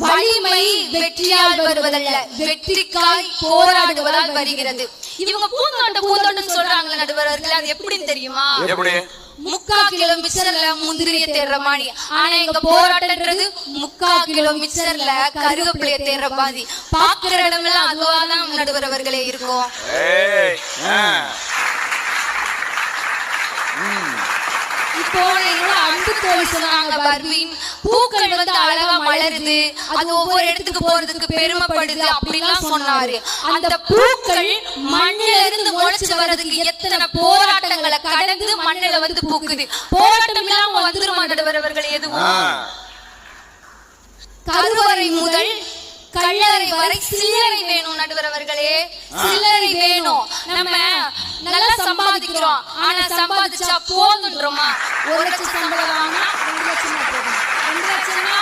வலிமை வெற்றியால் வருவதல்ல, வெற்றிக்காய் போராடுவதால் வருகிறது. இவங்க பூந்தோட்டம் சொல்றாங்க நடுவர்கள், அது எப்படின்னு தெரியுமா? 3/4 கிலோ மிச்சர்ல முந்திரிய தேர்ற மாணி. ஆனா எங்க போராட்டம்ன்றது 3/4 கிலோ மிச்சர்ல கருவேப்பிலைய தேர்ற பாதி. பாக்குற இடமெல்லாம் அதுவாதான் நடுவரவர்களே இருக்கும். இப்போ என்னோட அன்பு தோழி சொன்னாங்க பர்வீன், பூக்கள் அழகா மலருது, அது ஒவ்வொரு இடத்துக்கு போறதுக்கு பெருமைப்படுது அப்படின்லாம் சொன்னாரு. அந்த பூக்கள் மண்ணில இருந்து முளைச்சு வர்றதுக்கு எத்தனை போராட்டங்களை கடந்து மண்ணில பூக்குது. போராட்டம் இல்லாம வந்துருமா நடுவரவர்கள் எதுவும்? கருவறை முதல் கல்லறை வரை சில்லறை வேணும் நடுவரவர்களே, சில்லறை வேணும். நம்ம நல்லா சம்பாதிக்கிறோம், ஆனா சம்பாதிச்சா போதுன்றோமா? 1 லட்சம் சம்பளம் வாங்கினா 2 லட்சம் போதும், 2 லட்சம்னா